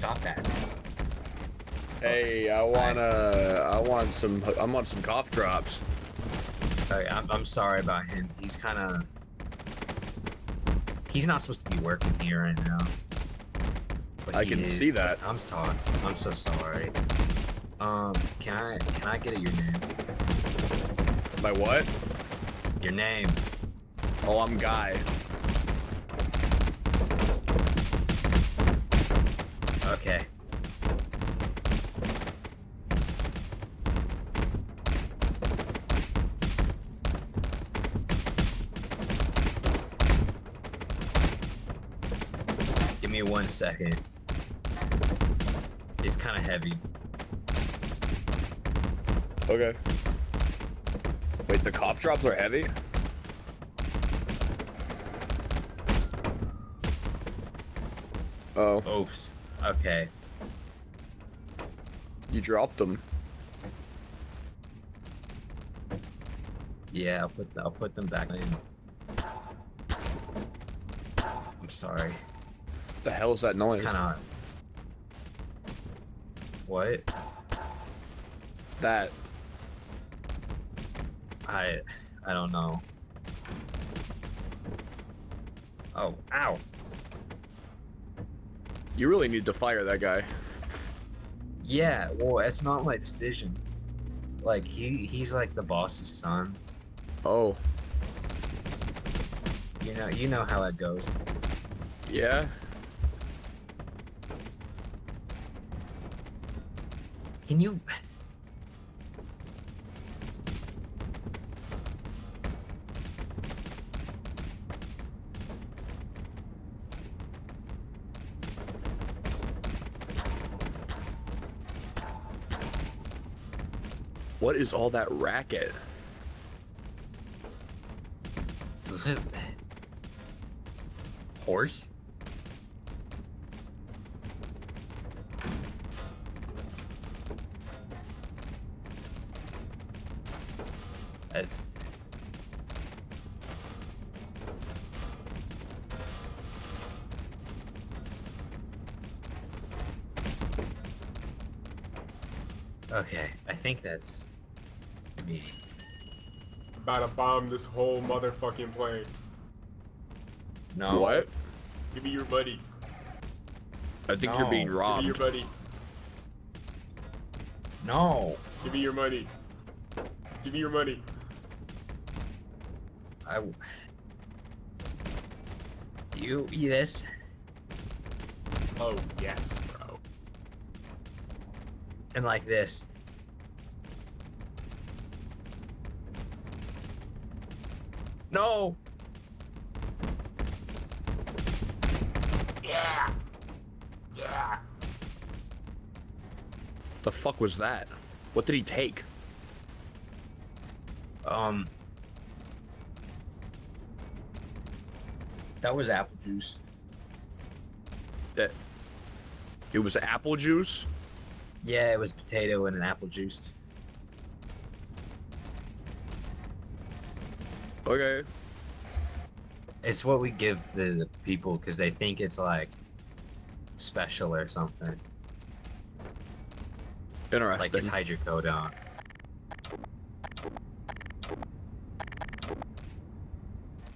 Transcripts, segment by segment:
stop that. Hey, I want some cough drops. Sorry, I'm sorry about him. He's kind of... He's not supposed to be working here right now. But I can see that. I'm sorry. I'm so sorry. Can I get your name? My what? Your name. Oh, I'm Guy. Okay. Give me 1 second. It's kind of heavy. Okay. Wait, the cough drops are heavy? Oh. Oops. Okay. You dropped them. Yeah, I'll put them back in. I'm sorry. The hell is that noise? It's kind of... What? That. I don't know. Oh, ow. You really need to fire that guy. Yeah, well, it's not my decision. Like, he's like the boss's son. Oh. You know how that goes. Yeah? Can you... What is all that racket? Was it... Horse? That's... Okay, I think that's me. About to bomb this whole motherfucking plane. No. What? Give me your buddy. I think No. you're being Give me robbed. your buddy. No. Give me your money. Give me your money. You eat this? Oh, yes, bro. And like this. No! Yeah! Yeah! The fuck was that? What did he take? That was apple juice. That it was apple juice? Yeah, it was potato and an apple juice. Okay. It's what we give the people because they think it's like special or something. Interesting. Like it's hydrocodone.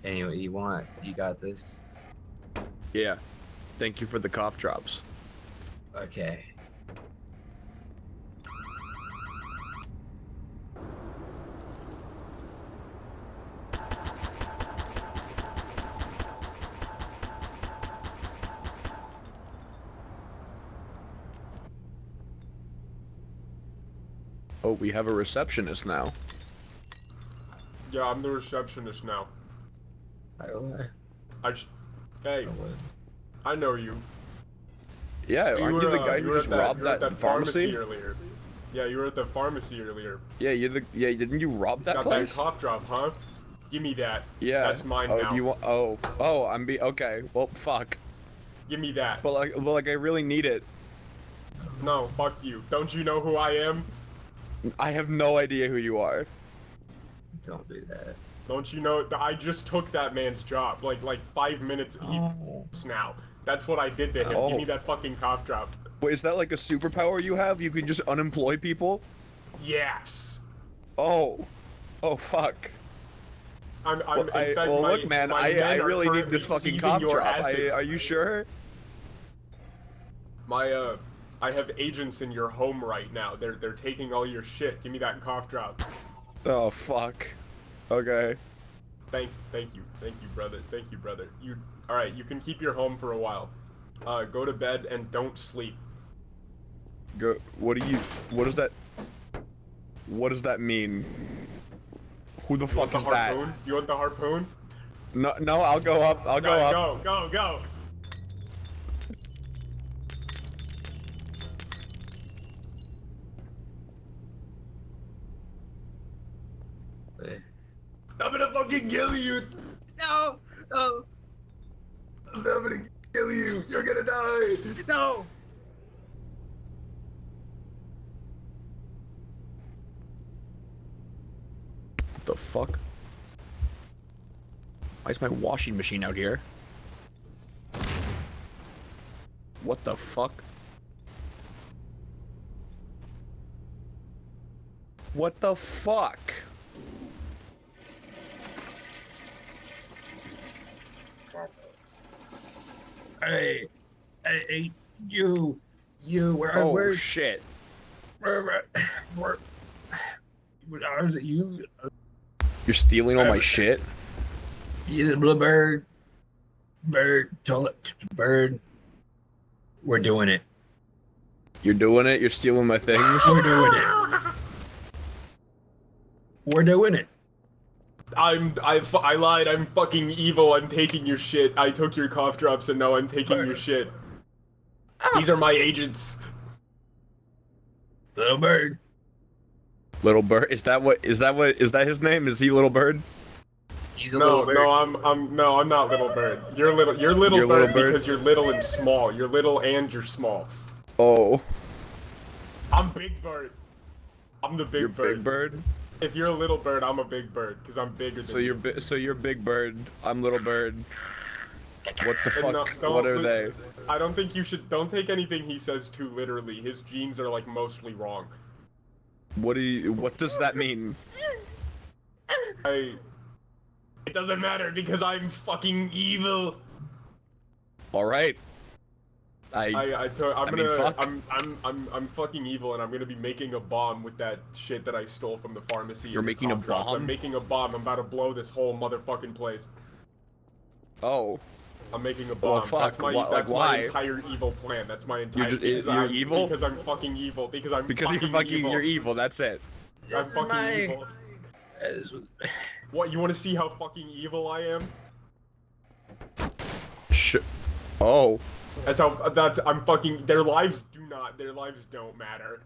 Anyway, you got this? Yeah. Thank you for the cough drops. Okay. Oh, we have a receptionist now. Yeah, I'm the receptionist now. Hey, I know you. Yeah, aren't you the guy who just robbed that pharmacy? earlier. Yeah, you were at the pharmacy earlier. Yeah, didn't you rob that Got place? that cough drop, huh? Give me that. Yeah. That's mine oh, now. You want? Okay. Well, fuck. Give me that. But like, I really need it. No, fuck you. Don't you know who I am? I have no idea who you are. Don't do that. Don't you know? I just took that man's job. Like 5 minutes. He's now. That's what I did to him. Oh. Give me that fucking cough drop. Wait, is that like a superpower you have? You can just unemploy people? Yes. Oh. Oh, fuck. In Well, fact, look, man, my I men are really need currently this fucking seizing cough your drop. assets. Are you sure? I have agents in your home right now. They're taking all your shit. Give me that cough drop. Oh, fuck. Okay. Thank you, brother. Thank you, brother. All right? You can keep your home for a while. Go to bed and don't sleep. Go. What does that mean? Who the fuck is that? Do you want the harpoon? No, no, I'll go up. I'll go up. Go. I'm gonna fucking kill you. No, no, I'm gonna kill you. You're gonna die. no. What the fuck? Why is my washing machine out here? What the fuck? What the fuck? Hey, you, Oh where, shit. where are you? You're stealing all my shit? You the bluebird, bird. We're doing it. You're doing it? You're stealing my things? We're doing it. We're doing it. I lied. I'm fucking evil. I'm taking your shit. I took your cough drops and now I'm taking your shit. These are my agents. Little bird. Little Bird? Is that his name? Is he Little Bird? He's a little bird. No, I'm not Little Bird. You're little bird because you're little and small. You're little and you're small. Oh. I'm Big Bird. I'm the big bird. Big Bird? If you're a little bird, I'm a big bird because I'm bigger than you. So you're Big Bird. I'm Little Bird. What the fuck? No, what are they? I don't think you should. Don't take anything he says too literally. His genes are like mostly wrong. What does that mean? It doesn't matter because I'm fucking evil. All right. I'm fucking evil and I'm gonna be making a bomb with that shit that I stole from the pharmacy. You're making a bomb? I'm making a bomb. I'm about to blow this whole motherfucking place. Oh. I'm making a bomb. Well, fuck. That's my entire evil plan. That's my entire. You're evil? Because I'm fucking evil. Because You're evil. That's it. I'm fucking evil. What? You want to see how fucking evil I am? Oh. I'm fucking. Their lives don't matter.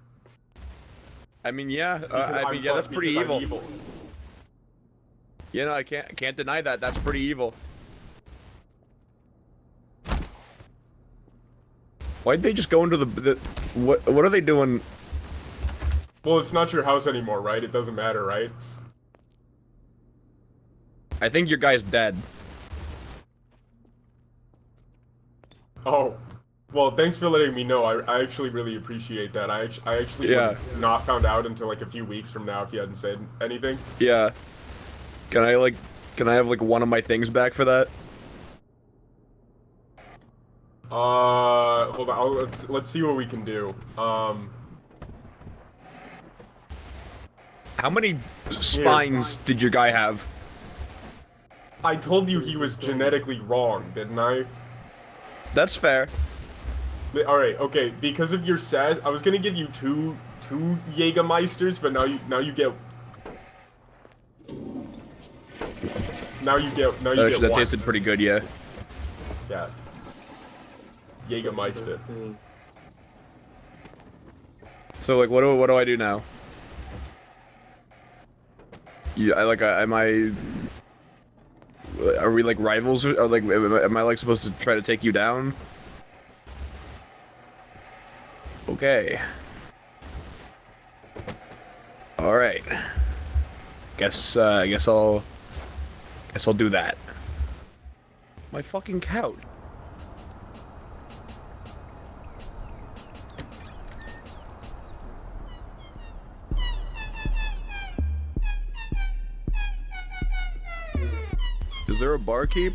I mean, yeah. That's pretty evil. Evil. You know, I can't deny that. That's pretty evil. Why'd they just go into what are they doing? Well, it's not your house anymore, right? It doesn't matter, right? I think your guy's dead. Oh. Well, thanks for letting me know. I actually really appreciate that. I actually would have not found out until like a few weeks from now if you hadn't said anything. Yeah. Can I have like one of my things back for that? Hold on. Let's see what we can do. How many spines did your guy have? I told you he was genetically wrong, didn't I? That's fair. Alright, okay, because of your sass, I was gonna give you two Jägermeisters, but now you get That one. tasted pretty good, yeah. Yeah. Jägermeister. So like, what do I do now? Are we like rivals or like am I like supposed to try to take you down? Okay. All right. Guess I'll do that. My fucking couch. Is there a barkeep?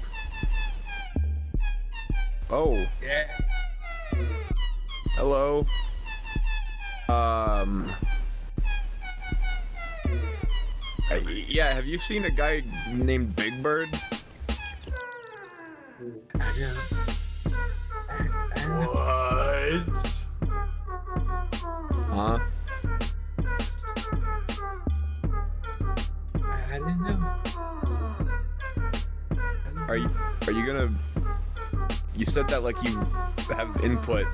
Oh. Yeah. Hello. Yeah, have you seen a guy named Big Bird? I know. I know. What? Huh? I don't know. Are you gonna... You said that like you have input.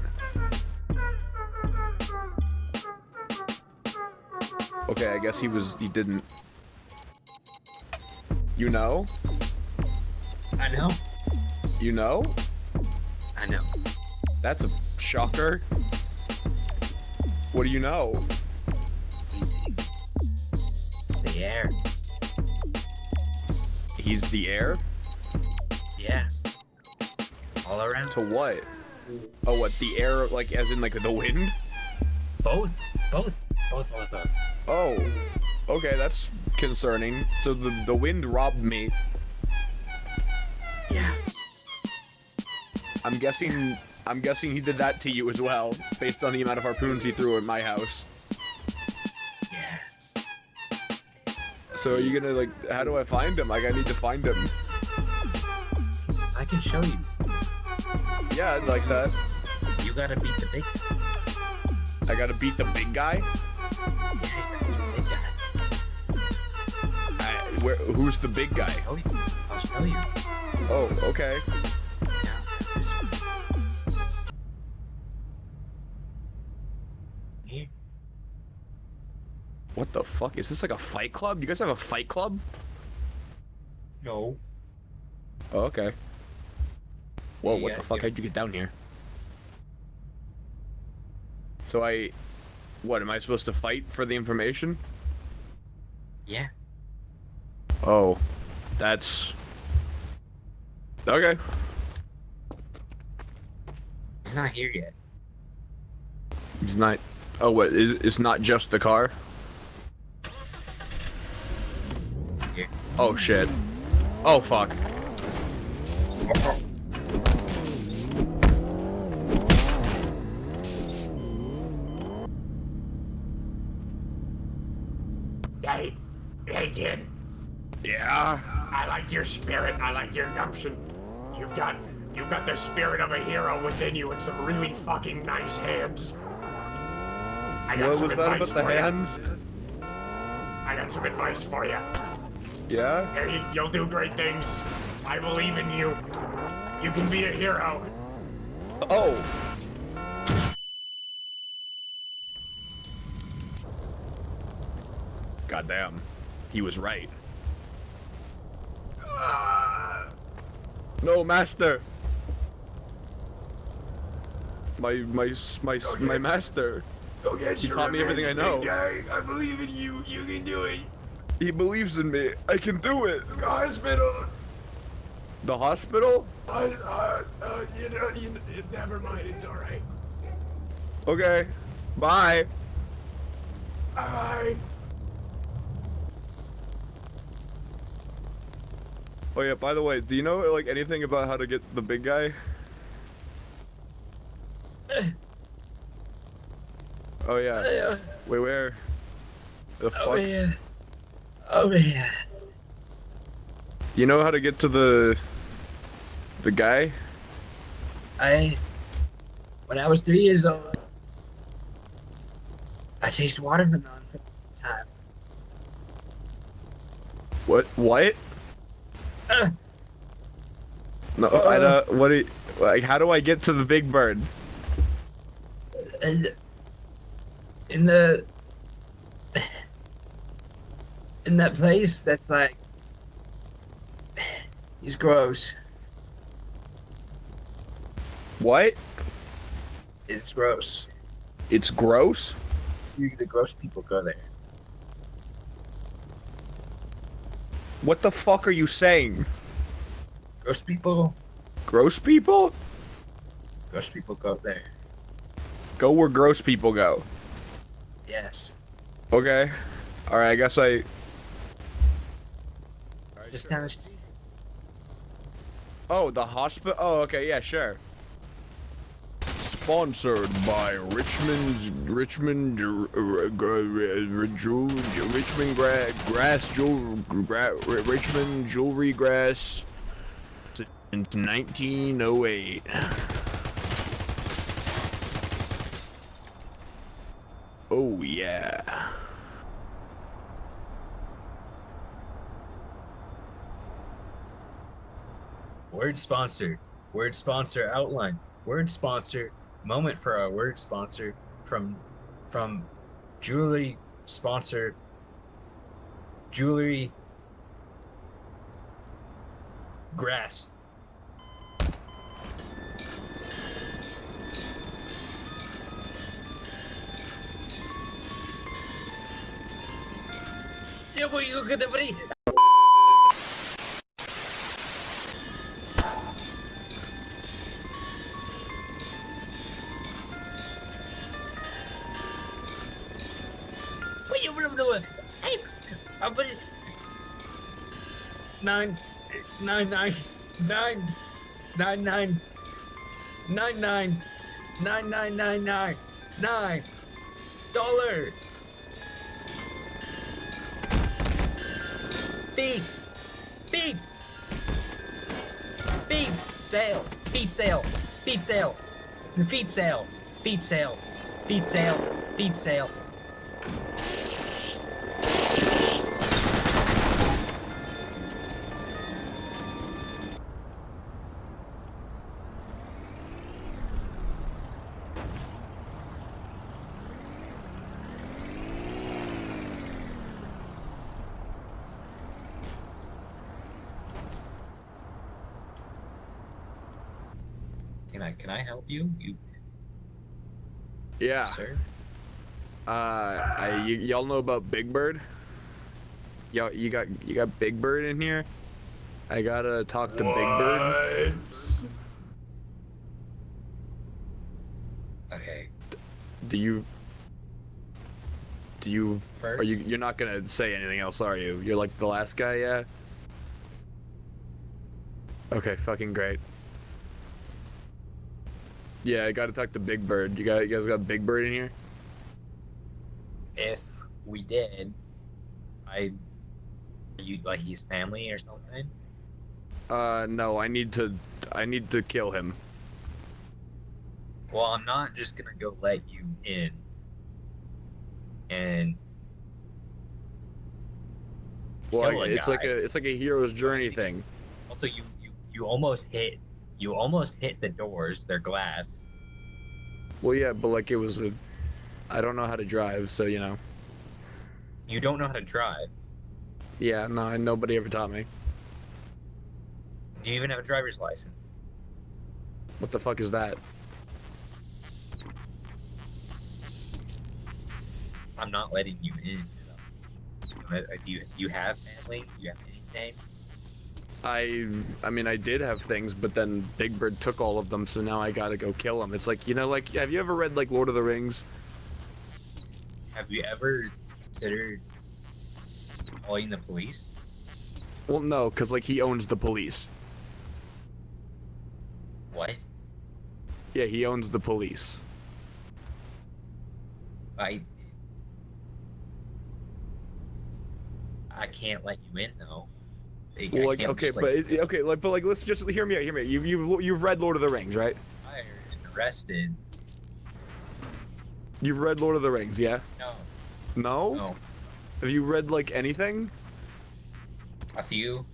Okay, I guess he didn't. You know? I know. You know? I know. That's a shocker. What do you know? It's the air. He's the heir? Yeah. All around. To what? Oh, what, the air, like, as in, like, the wind? Both. Both. Oh. Okay, that's concerning. So the wind robbed me. Yeah. I'm guessing he did that to you as well, based on the amount of harpoons he threw at my house. Yeah. So are you gonna, like, how do I find him? Like, I need to find him. I can show you. Yeah, I'd like that. You gotta beat the big guy. I gotta beat the big guy? Yeah, you gotta beat the big guy. Who's the big guy? I'll show you. Oh, okay. Now, this one. Here. What the fuck? Is this like a fight club? You guys have a fight club? No. Oh, okay. Whoa, Yeah, what the fuck? yeah. How'd you get down here? So what, am I supposed to fight for the information? Yeah. Oh, that's... Okay. He's not here yet. He's not... Oh, what, it's not just the car? Here. Oh, shit. Oh, fuck. Hey, kid. Yeah? I like your spirit. I like your gumption. You've got the spirit of a hero within you and some really fucking nice hands. I got What some was that advice about the for ya. hands? I got some advice for you. Yeah? Hey, you'll do great things. I believe in you. You can be a hero. Oh! Goddamn. He was right. No, master! My master. Go get He taught me everything I know. big guy. I believe in you. You can do it. He believes in me. I can do it. The hospital. The hospital? Never mind. It's all right. Okay. Bye. Bye. Oh yeah, by the way, do you know, like, anything about how to get the big guy? Oh yeah. Wait, where? The fuck? Over here. Over here. You know how to get to the guy? When I was 3 years old, I chased watermelon for the time. What? No, I don't. What? Like, how do I get to the Big Bird? In that place that's like, he's gross. What? It's gross. It's gross? The gross people go there. What the fuck are you saying? Gross people. Gross people? Gross people go there. Go where gross people go. Yes. Okay. Alright, I guess Just down the street. Oh, the hospital. Oh, okay, yeah, sure. Sponsored by Richmond Jewelry Grass since 1908. Oh yeah. Word sponsor. Word sponsor outline. Word sponsor. Moment for our word sponsor from jewelry sponsor. Jewelry grass. Yeah, boy, you look at the buddy. What you doing? Hey, I'm putting 9, 9, 9, 9, 9, 9, 9, 9, 9, 9, 9, 9, $9. Beef, beef, beef sale, beef sale, beef sale, beef sale, beef sale, beef sale, beef sale. Can I help you? Yeah. Sir? Y'all know about Big Bird? Y'all, you got Big Bird in here? I gotta talk to Big Bird. What? Okay. Do you? First, Are you? You're not gonna say anything else, are you? You're like the last guy, yeah. Okay, fucking great. Yeah, I gotta talk to Big Bird. You guys got Big Bird in here? if we did, are you like his family or something? No, I need to kill him. Well, I'm not just gonna go let you in. And Well, kill a it's guy. like a hero's journey thing. Also, you almost hit the doors. They're glass. Well, yeah, but like it was a, I don't know how to drive, so you know. You don't know how to drive. Yeah, no, nobody ever taught me. Do you even have a driver's license? What the fuck is that? I'm not letting you in. Do you have family? Do you have anything? I mean, I did have things, but then Big Bird took all of them, so now I gotta go kill him. It's like, you know, like, have you ever read, like, Lord of the Rings? Have you ever considered calling the police? Well, no, because, like, he owns the police. What? Yeah, he owns the police. I can't let you in though. Well, like, okay, but like, let's just hear me out. Hear me out. You've read Lord of the Rings, right? Fired and arrested. You've read Lord of the Rings, yeah? No. No? No. Have you read like anything? A few.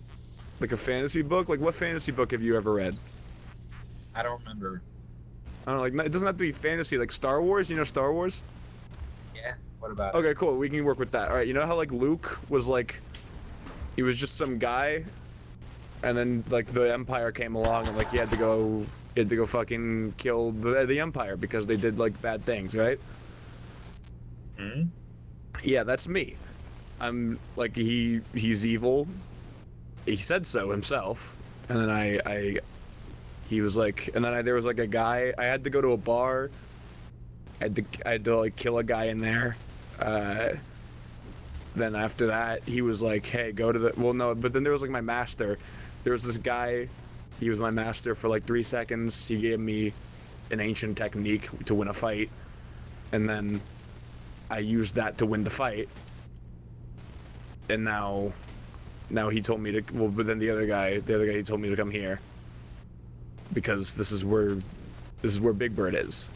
Like a fantasy book? Like what fantasy book have you ever read? I don't remember. I don't know, like, it doesn't have to be fantasy. Like Star Wars, you know Star Wars? Yeah. What about? Okay, cool. We can work with that. All right. You know how like Luke was like, he was just some guy, and then like the Empire came along and like he had to go fucking kill the Empire because they did like bad things, right? Hmm. Yeah, that's me. I'm like he's evil. He said so himself, and then he was like, and then there was like a guy. I had to go to a bar. I had to like kill a guy in there. Then after that, he was like, "Hey, go to the." Well, no, but then there was like my master. There was this guy He was my master for like 3 seconds. He gave me an ancient technique to win a fight, and then I used that to win the fight. And now he told me to. Well, but then the other guy, he told me to come here because this is where Big Bird is,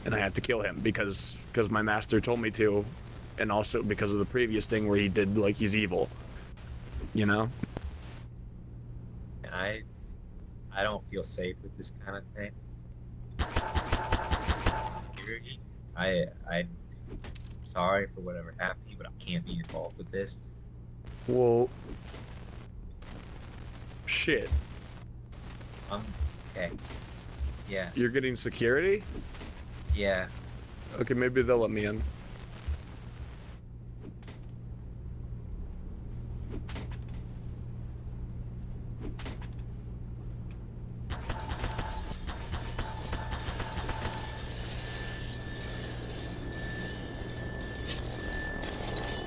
and I had to kill him because my master told me to, and also because of the previous thing where he did like he's evil, you know. And I don't feel safe with this kind of thing. I'm sorry for whatever happened, but I can't be involved with this. Well, shit. Okay. Yeah. You're getting security? Yeah. Okay, maybe they'll let me in.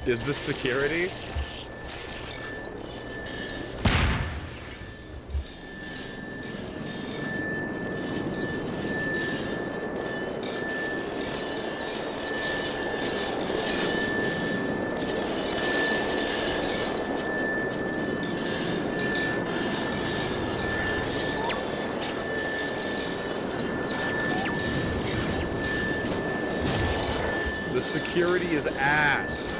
Is this security? The security is ass.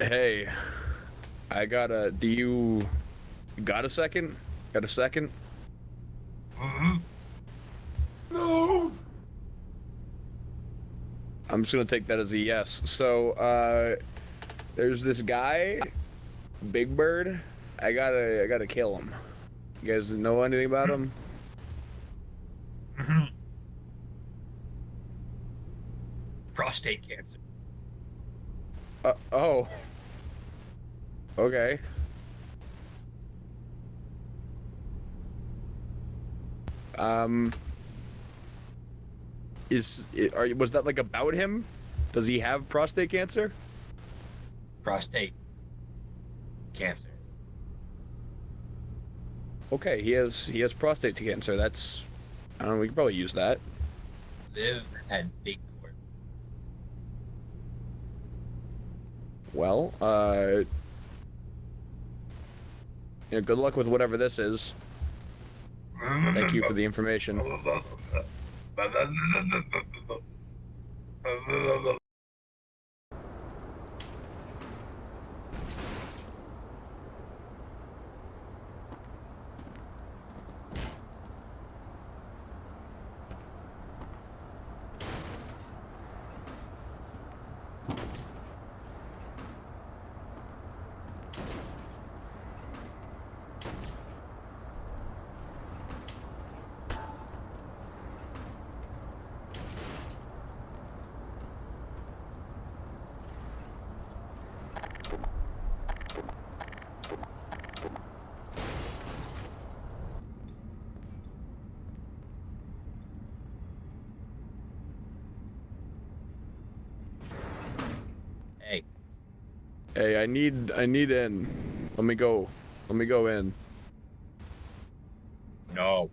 Hey, I gotta. Do you got a second? Got a second? No. I'm just gonna take that as a yes. So, there's this guy, Big Bird. I gotta kill him. You guys know anything about him? Prostate cancer. Oh. Okay. Was that like about him? Does he have prostate cancer? Prostate cancer. Okay, he has prostate cancer. That's, I don't know, we could probably use that. Live at Big Bird. Well, good luck with whatever this is. Thank you for the information. Hey, Hey, I need in. Let me go in. no.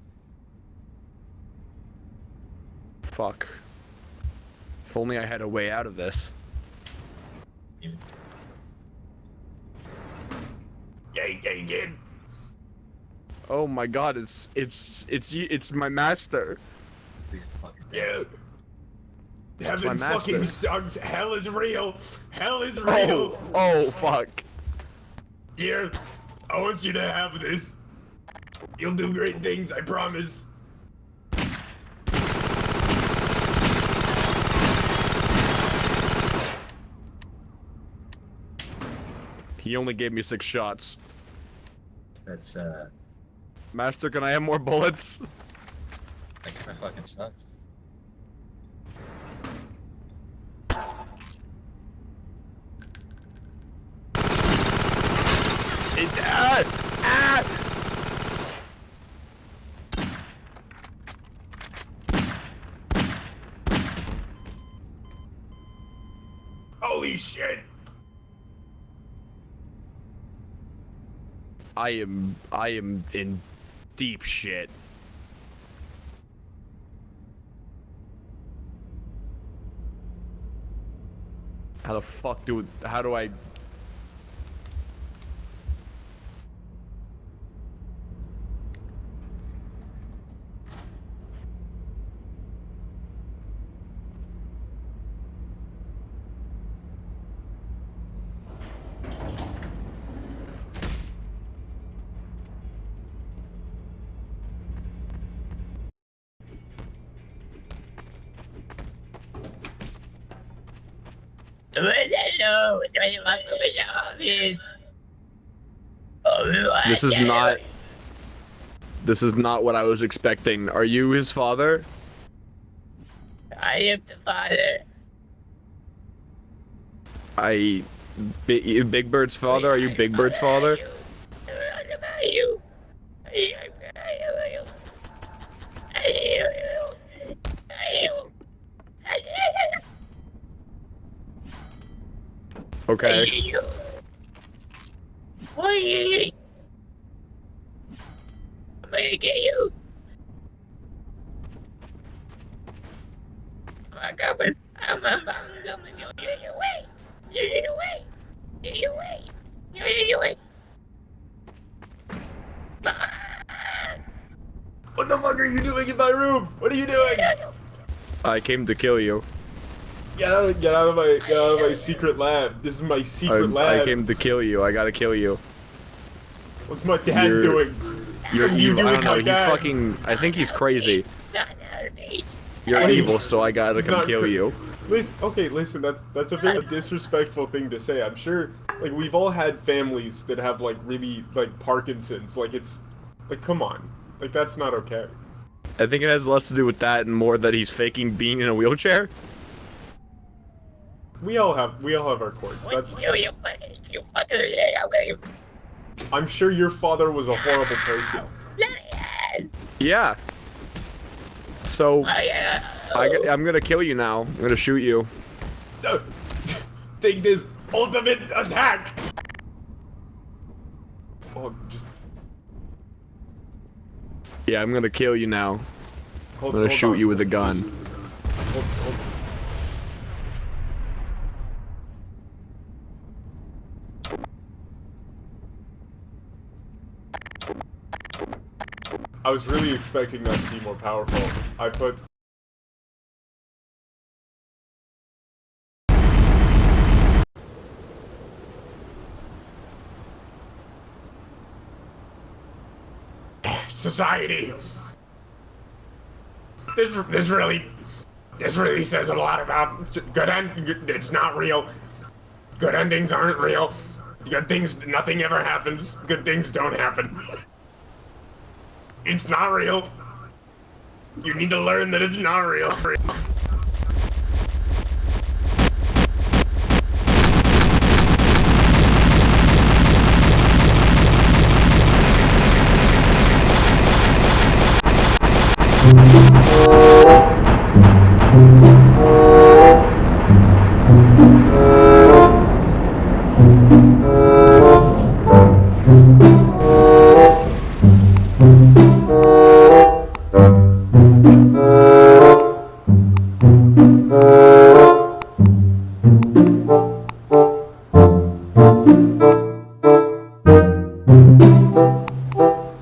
Fuck. If only I had a way out of this. Yeah. Oh my god, it's my master. Yeah. my Heaven fucking master. sucks. Hell is real. Hell is real. Oh fuck. Here, I want you to have this. You'll do great things, I promise. He only gave me 6 shots. That's Master, can I have more bullets? That kind of fucking sucks. Ah! Holy shit! I am in deep shit. How do I... This is not what I was expecting. Are you his father? I am the father. Big Bird's father? Are you Big Bird's father? Okay. I'm gonna get you. I'm coming. I'm coming. You're away. You're away. You're away. You're away. What the fuck are you doing in my room? What are you doing? I came to kill you. Get out of my secret lab. This is my secret lab. I came to kill you. I gotta kill you. What's my dad doing? You're What are you evil. I doing, don't know. my He's dad? fucking. I think he's crazy. Not out of age. You're He's- evil, so I gotta he's come not kill cra- you. Listen, that's a very disrespectful thing to say. I'm sure, like, we've all had families that have, like, really, like, Parkinson's. Like, it's, like, come on. Like, that's not okay. I think it has less to do with that and more that he's faking being in a wheelchair. We all have our quirks. That's, You fucking. I'm sure your father was a horrible person. Yeah. So I'm gonna kill you now. I'm gonna shoot you. Take this ultimate attack! Oh, just Yeah, I'm gonna kill you now. hold, I'm gonna hold shoot on. you with a gun. Hold. I was really expecting that to be more powerful. I put... Society! This really says a lot about good end. It's not real. Good endings aren't real. Good things, nothing ever happens. Good things don't happen. It's not real. You need to learn that it's not real.